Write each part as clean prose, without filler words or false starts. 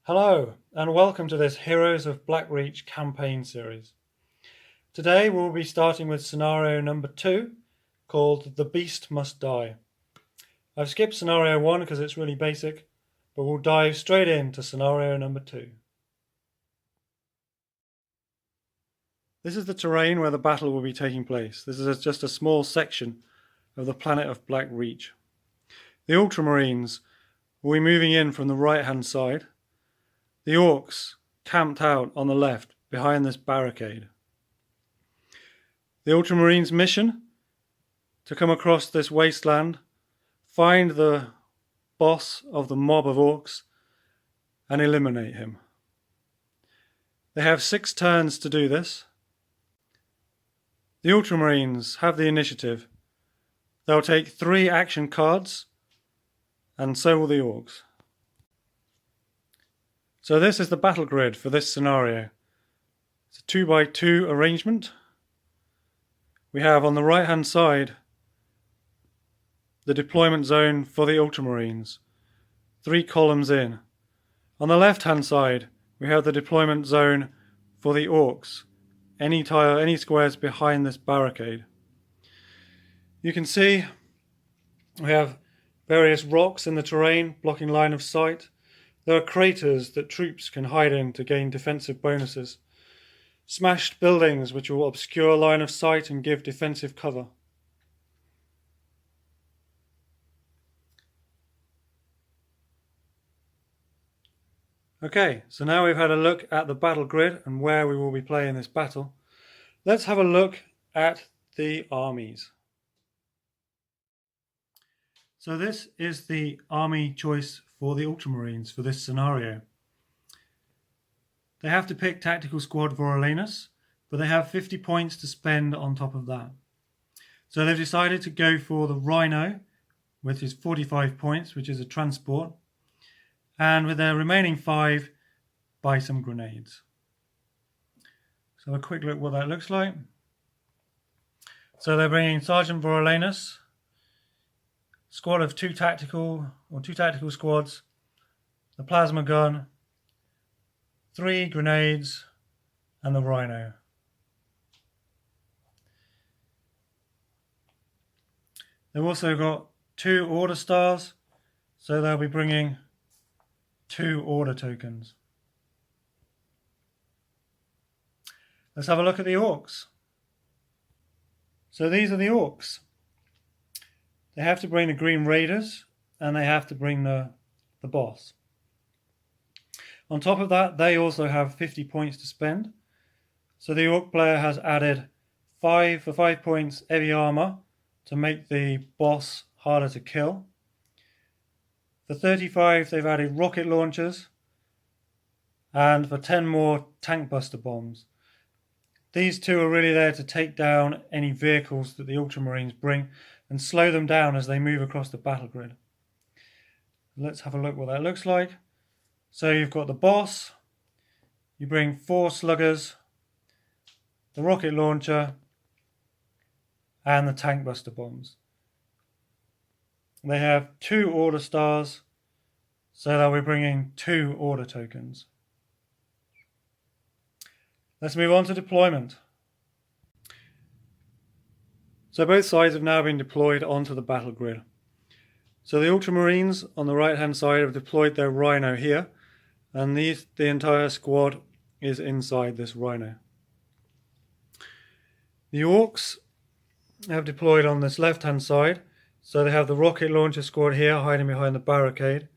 Hello and welcome to this Heroes of Blackreach campaign series. Today we'll be starting with scenario number 2 called The Beast Must Die. I've skipped scenario 1 because it's really basic, but we'll dive straight into scenario number 2. This is the terrain where the battle will be taking place. This is just a small section of the planet of Blackreach. The Ultramarines will be moving in from the right hand side. The Orcs camped out on the left behind this barricade. The Ultramarines' mission: to come across this wasteland, find the boss of the mob of Orcs and eliminate him. They have 6 turns to do this. The Ultramarines have the initiative. They'll take 3 action cards, and so will the Orcs. So this is the battle grid for this scenario. It's a 2x2 arrangement. We have on the right hand side the deployment zone for the Ultramarines, 3 columns in. On the left hand side we have the deployment zone for the Orcs, any squares behind this barricade. You can see we have various rocks in the terrain blocking line of sight. There are craters that troops can hide in to gain defensive bonuses. Smashed buildings which will obscure line of sight and give defensive cover. Okay, so now we've had a look at the battle grid and where we will be playing this battle. Let's have a look at the armies. So this is the army choice for the Ultramarines for this scenario. They have to pick Tactical Squad Voralenus, but they have 50 points to spend on top of that. So they've decided to go for the Rhino, which is 45 points, which is a transport, and with their remaining 5, buy some grenades. So a quick look what that looks like. So they're bringing Sergeant Voralenus, squad of 2 tactical squads, the plasma gun, 3 grenades, and the Rhino. They've also got 2 order stars, so they'll be bringing 2 order tokens. Let's have a look at the Orcs. So these are the Orcs. They have to bring the Green Raiders, and they have to bring the boss. On top of that, they also have 50 points to spend. So the Orc player has added 5 points heavy armor to make the boss harder to kill. For 35, they've added rocket launchers, and for 10 more, tank buster bombs. These 2 are really there to take down any vehicles that the Ultramarines bring and slow them down as they move across the battle grid. Let's have a look what that looks like. So you've got the boss, you bring 4 sluggers, the rocket launcher, and the tank buster bombs. They have 2 order stars, so they'll be bringing 2 order tokens. Let's move on to deployment. So both sides have now been deployed onto the battle grid. So the Ultramarines on the right hand side have deployed their Rhino here, and the entire squad is inside this Rhino. The Orcs have deployed on this left hand side, so they have the rocket launcher squad here hiding behind the barricade.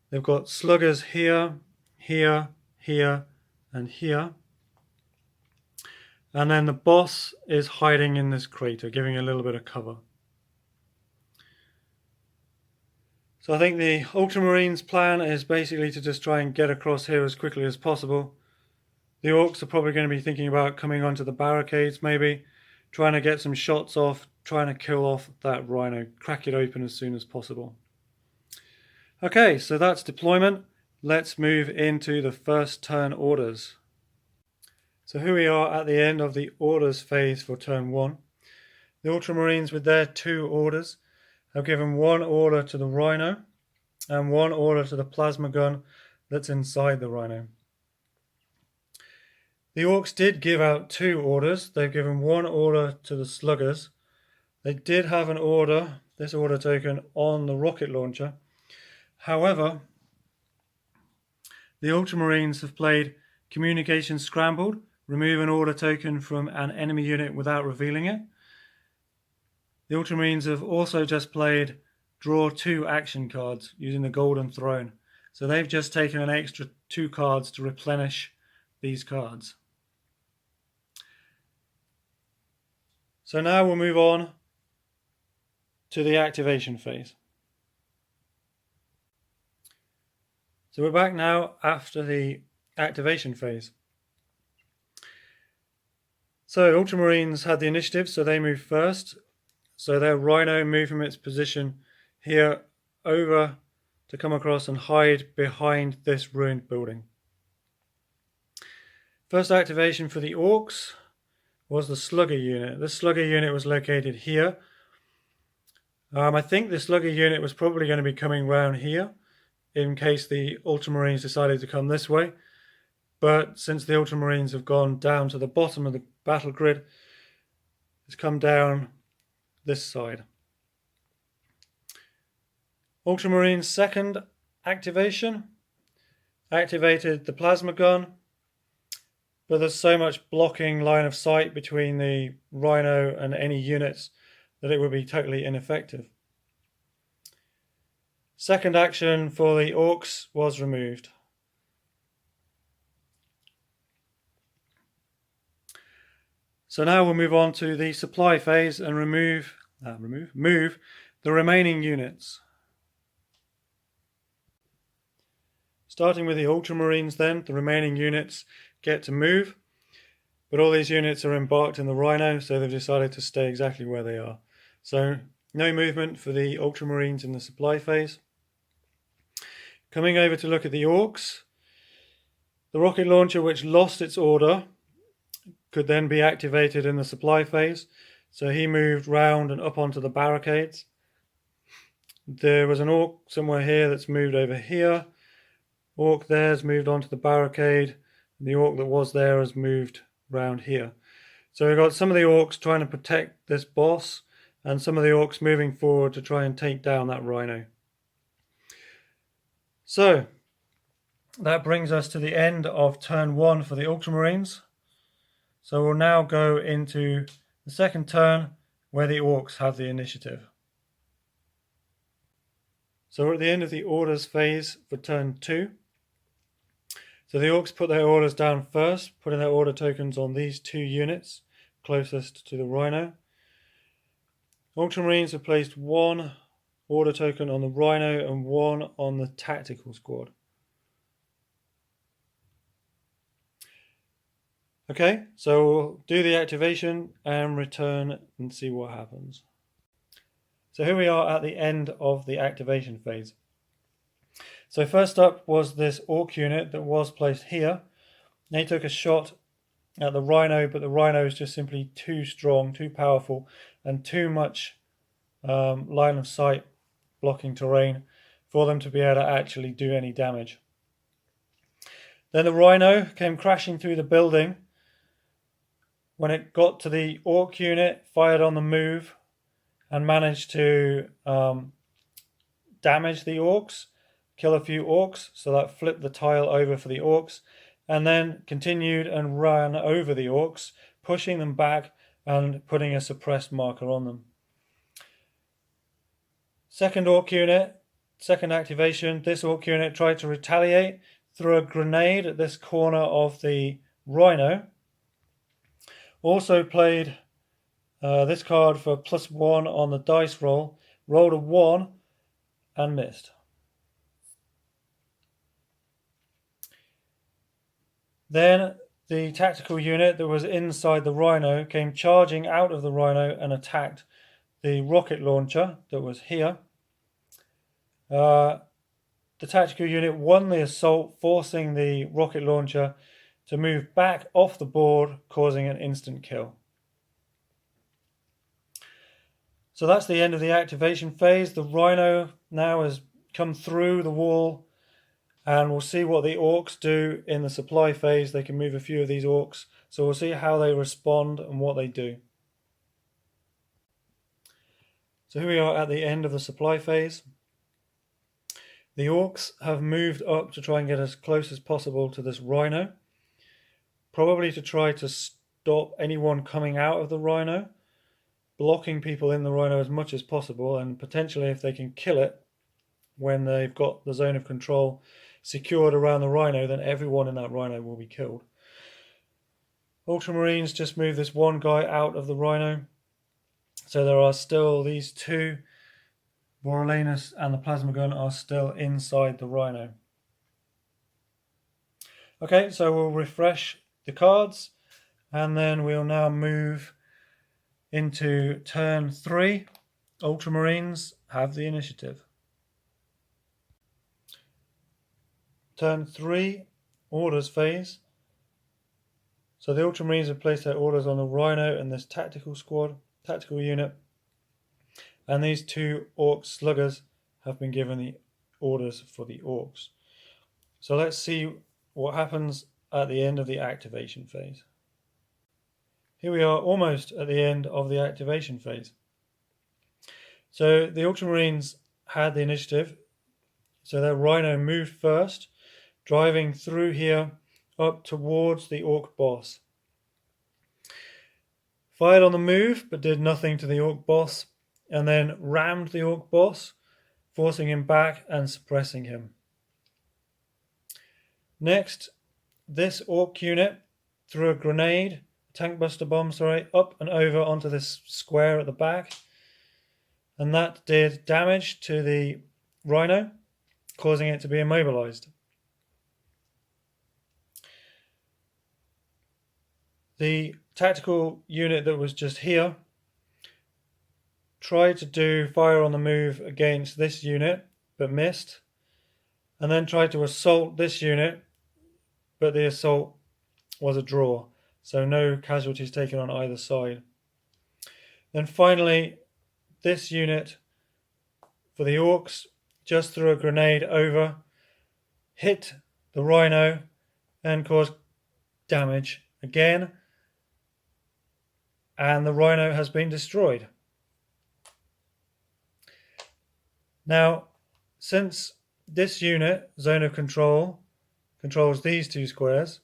They've got sluggers here, here, here, and here. And then the boss is hiding in this crater, giving a little bit of cover. So I think the Ultramarines' plan is basically to just try and get across here as quickly as possible. The Orcs are probably going to be thinking about coming onto the barricades maybe, trying to get some shots off, trying to kill off that Rhino, crack it open as soon as possible. Okay, so that's deployment. Let's move into the first turn orders. So here we are at the end of the orders phase for turn 1. The Ultramarines with their 2 orders have given 1 order to the Rhino and 1 order to the plasma gun that's inside the Rhino. The Orcs did give out 2 orders. They've given 1 order to the Sluggers. They did have an order, this order token, on the rocket launcher. However, the Ultramarines have played Communication Scrambled, remove an order token from an enemy unit without revealing it. The Ultramarines have also just played Draw 2 action cards using the Golden Throne. So they've just taken an extra 2 cards to replenish these cards. So now we'll move on to the activation phase. So we're back now after the activation phase. So Ultramarines had the initiative, so they moved first. So their Rhino moved from its position here over to come across and hide behind this ruined building. First activation for the Orcs was the Slugger unit. This Slugger unit was located here. I think the Slugger unit was probably going to be coming round here in case the Ultramarines decided to come this way. But since the Ultramarines have gone down to the bottom of the battle grid, it's come down this side. Ultramarines' second activation activated the plasma gun, but there's so much blocking line of sight between the Rhino and any units that it would be totally ineffective. Second action for the Orcs was removed. So now we'll move on to the supply phase and move the remaining units. Starting with the Ultramarines then, the remaining units get to move, but all these units are embarked in the Rhino, so they've decided to stay exactly where they are. So no movement for the Ultramarines in the supply phase. Coming over to look at the Orcs, the rocket launcher, which lost its order, could then be activated in the supply phase. So he moved round and up onto the barricades. There was an Orc somewhere here that's moved over here. Orc there's moved onto the barricade. And the Orc that was there has moved round here. So we've got some of the Orcs trying to protect this boss, and some of the Orcs moving forward to try and take down that Rhino. So that brings us to the end of turn 1 for the Ultramarines. So we'll now go into the second turn where the Orcs have the initiative. So we're at the end of the orders phase for turn 2. So the Orcs put their orders down first, putting their order tokens on these 2 units closest to the Rhino. Ultramarines have placed 1 order token on the Rhino and 1 on the tactical squad. Okay, so we'll do the activation and return and see what happens. So here we are at the end of the activation phase. So first up was this Orc unit that was placed here. They took a shot at the Rhino, but the Rhino is just simply too strong, too powerful, and too much line of sight blocking terrain for them to be able to actually do any damage. Then the Rhino came crashing through the building. When it got to the Orc unit, fired on the move and managed to damage the Orcs, kill a few Orcs, so that flipped the tile over for the Orcs, and then continued and ran over the Orcs, pushing them back and putting a suppressed marker on them. Second Orc unit, second activation, this Orc unit tried to retaliate, threw a grenade at this corner of the Rhino. Also played this card for +1 on the dice roll, rolled a 1 and missed. Then the tactical unit that was inside the Rhino came charging out of the Rhino and attacked the rocket launcher that was here. The tactical unit won the assault, forcing the rocket launcher to move back off the board, causing an instant kill. So that's the end of the activation phase. The Rhino now has come through the wall And we'll see what the Orcs do in the supply phase. They can move a few of these Orcs, so we'll see how they respond and what they do. So here we are at the end of the supply phase. The Orcs have moved up to try and get as close as possible to this Rhino, probably to try to stop anyone coming out of the Rhino, blocking people in the Rhino as much as possible, and potentially if they can kill it when they've got the zone of control secured around the Rhino, then everyone in that Rhino will be killed. Ultramarines just moved this one guy out of the Rhino, so there are still these two. Voralanus and the plasma gun are still inside the Rhino. Okay, so we'll refresh the cards, and then we'll now move into turn 3. Ultramarines have the initiative. Turn 3, orders phase. So the Ultramarines have placed their orders on the Rhino and this tactical unit. And these two Orc sluggers have been given the orders for the Orcs. So let's see what happens at the end of the activation phase. Here we are almost at the end of the activation phase. So the Ultramarines had the initiative. So their Rhino moved first, driving through here up towards the Orc boss. Fired on the move, but did nothing to the Orc boss, and then rammed the Orc boss, forcing him back and suppressing him. Next, this Orc unit threw a grenade, tank buster bomb, up and over onto this square at the back, and that did damage to the Rhino, causing it to be immobilized. The tactical unit that was just here tried to do fire on the move against this unit, but missed, and then tried to assault this unit, but the assault was a draw, so no casualties taken on either side. Then finally, this unit for the Orcs just threw a grenade over, hit the Rhino, and caused damage again, and the Rhino has been destroyed. Now, since this unit, zone of control, controls these two squares,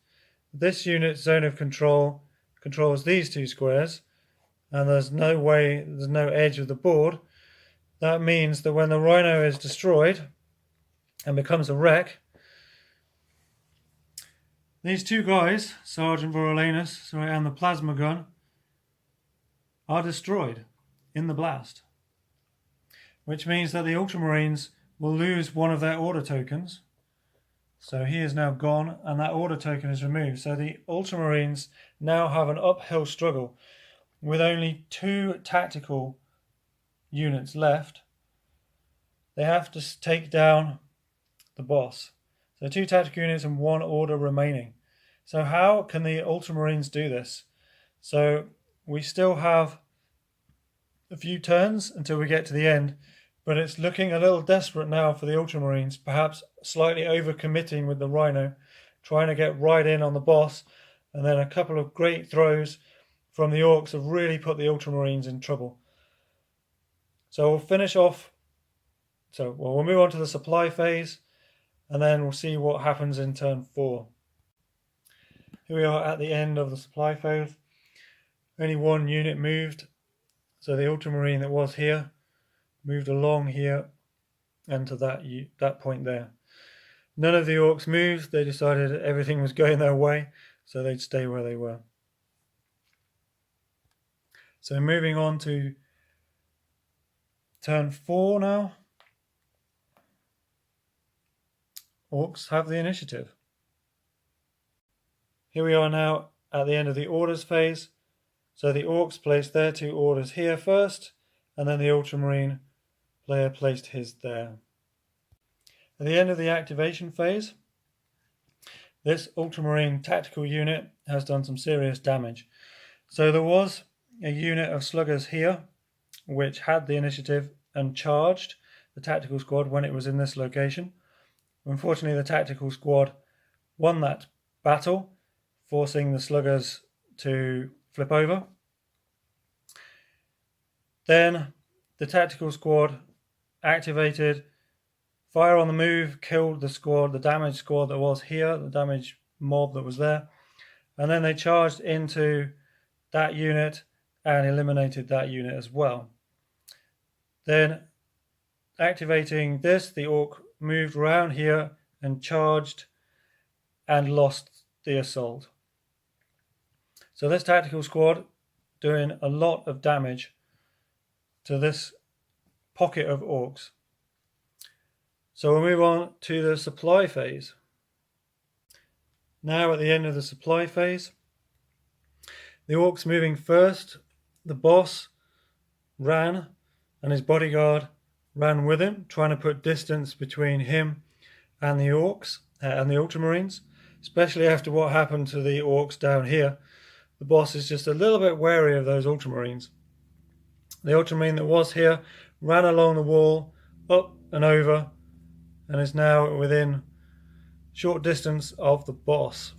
this unit's zone of control controls these two squares, and there's no edge of the board, that means that when the Rhino is destroyed and becomes a wreck, these two guys, Sergeant Voralanus and the plasma gun, are destroyed in the blast. Which means that the Ultramarines will lose one of their order tokens. So he is now gone, and that order token is removed. So the Ultramarines now have an uphill struggle with only 2 tactical units left. They have to take down the boss. So 2 tactical units and 1 order remaining. So how can the Ultramarines do this? So we still have a few turns until we get to the end, but it's looking a little desperate now for the Ultramarines, perhaps slightly overcommitting with the Rhino, trying to get right in on the boss, and then a couple of great throws from the Orcs have really put the Ultramarines in trouble. So we'll finish off, we'll move on to the supply phase, and then we'll see what happens in turn 4. Here we are at the end of the supply phase. Only 1 unit moved, so the Ultramarine that was here moved along here and to that point there. None of the Orcs moved. They decided everything was going their way, so they'd stay where they were. So moving on to turn 4 now. Orcs have the initiative. Here we are now at the end of the orders phase. So the Orcs placed their 2 orders here first, and then the Ultramarine player placed his there. At the end of the activation phase, this Ultramarine tactical unit has done some serious damage. So there was a unit of sluggers here which had the initiative and charged the tactical squad when it was in this location, Unfortunately, the tactical squad won that battle, forcing the sluggers to flip over. Then the tactical squad activated, fire on the move, killed the squad, the damaged squad that was here, the damaged mob that was there, and then they charged into that unit and eliminated that unit as well. Then activating this, the orc moved around here and charged and lost the assault. So this tactical squad doing a lot of damage to this pocket of orcs. So we'll move on to the supply phase. Now at the end of the supply phase, the orcs moving first, the boss ran and his bodyguard ran with him, trying to put distance between him and the orcs and the Ultramarines, especially after what happened to the orcs down here. The boss is just a little bit wary of those Ultramarines. The Ultramarine that was here ran along the wall, up and over, and is now within short distance of the boss.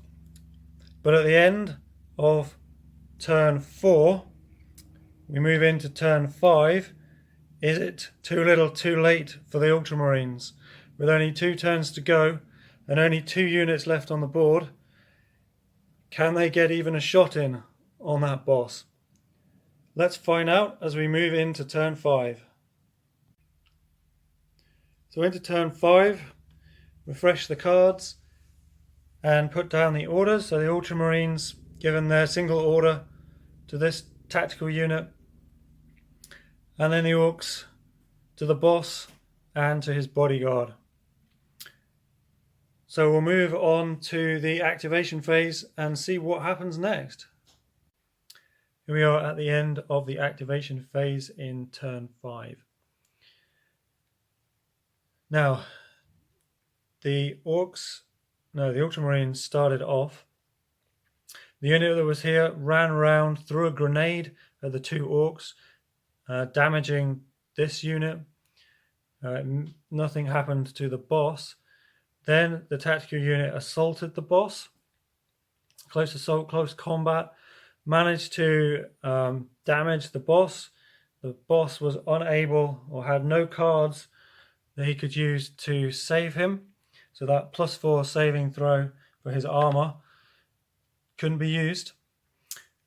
But at the end of turn 4, we move into turn 5. Is it too little too late for the Ultramarines? With only 2 turns to go and only 2 units left on the board, can they get even a shot in on that boss? Let's find out as we move into turn 5. So into turn 5, refresh the cards and put down the orders. So the Ultramarines given their single order to this tactical unit, and then the orcs to the boss and to his bodyguard. So we'll move on to the activation phase and see what happens next. Here we are at the end of the activation phase in turn 5. Now, the Ultramarines started off. The unit that was here ran around, threw a grenade at the 2 orcs, damaging this unit. Nothing happened to the boss. Then the tactical unit assaulted the boss. Close assault, close combat. Managed to damage the boss. The boss was unable or had no cards that he could use to save him. So that +4 saving throw for his armor couldn't be used.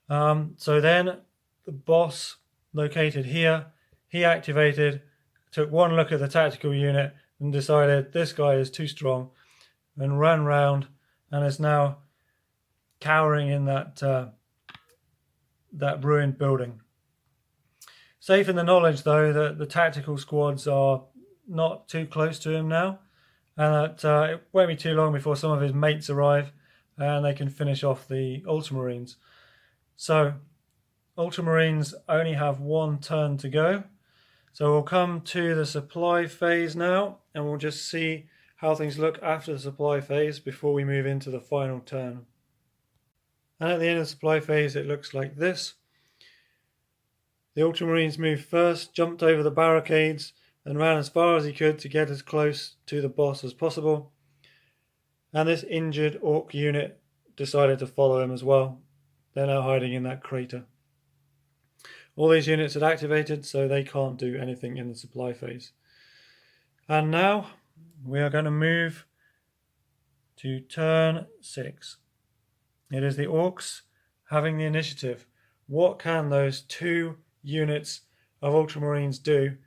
So then the boss located here, he activated, took one look at the tactical unit and decided this guy is too strong and ran round and is now cowering in that ruined building. Safe in the knowledge though that the tactical squads are not too close to him now, and that it won't be too long before some of his mates arrive and they can finish off the Ultramarines. So Ultramarines only have 1 turn to go. So we'll come to the supply phase now and we'll just see how things look after the supply phase before we move into the final turn. And at the end of the supply phase it looks like this. The Ultramarines moved first, jumped over the barricades and ran as far as he could to get as close to the boss as possible. And this injured orc unit decided to follow him as well. They're now hiding in that crater. All these units had activated, so they can't do anything in the supply phase. And now we are going to move to turn 6. It is the Orcs having the initiative. What can those 2 units of Ultramarines do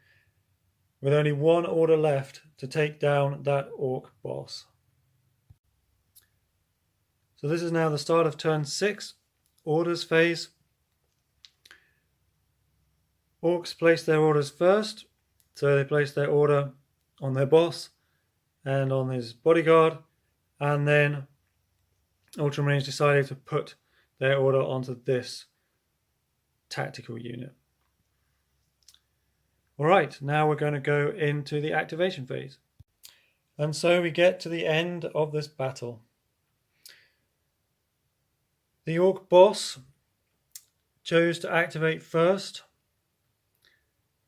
with only 1 order left to take down that Orc boss? So this is now the start of turn 6, orders phase. Orcs place their orders first, so they place their order on their boss and on his bodyguard, and then Ultramarines decided to put their order onto this tactical unit. Alright, now we're going to go into the activation phase. And so we get to the end of this battle. The Orc boss chose to activate first.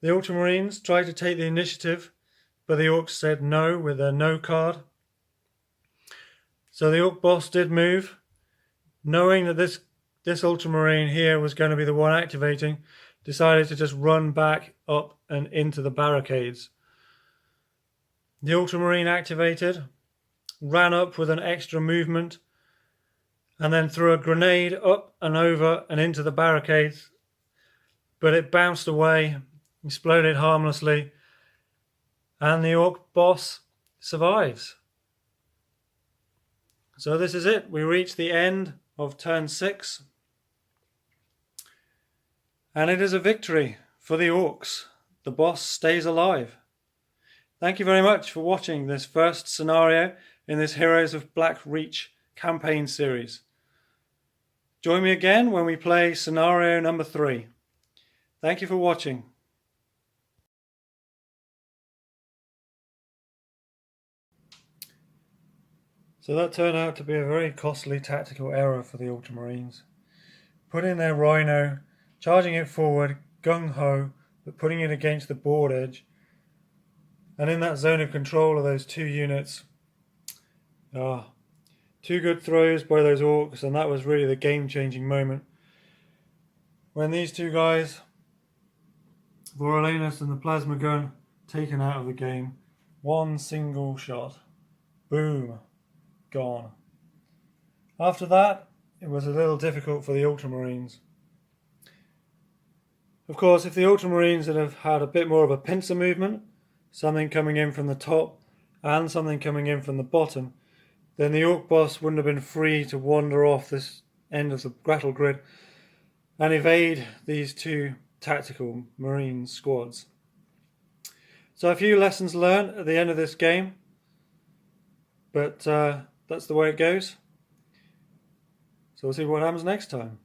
The Ultramarines tried to take the initiative, but the Orcs said no with their no card. So the Orc boss did move, knowing that this Ultramarine here was going to be the one activating, decided to just run back up and into the barricades. The Ultramarine activated, ran up with an extra movement, and then threw a grenade up and over and into the barricades, but it bounced away, exploded harmlessly, and the Orc boss survives. So this is it. We reach the end of turn 6, and it is a victory for the Orcs. The boss stays alive. Thank you very much for watching this first scenario in this Heroes of Black Reach campaign series. Join me again when we play scenario number 3. Thank you for watching. So that turned out to be a very costly tactical error for the Ultramarines. Putting their Rhino, charging it forward, gung-ho, but putting it against the board edge, and in that zone of control of those two units. Two good throws by those Orcs, and that was really the game-changing moment. When these two guys, Vorolanus and the plasma gun, taken out of the game. One single shot. Boom. Gone. After that, it was a little difficult for the Ultramarines. Of course, if the Ultramarines had have had a bit more of a pincer movement, something coming in from the top and something coming in from the bottom, then the Orc boss wouldn't have been free to wander off this end of the battle grid and evade these two tactical Marine squads. So a few lessons learned at the end of this game, but that's the way it goes. So we'll see what happens next time.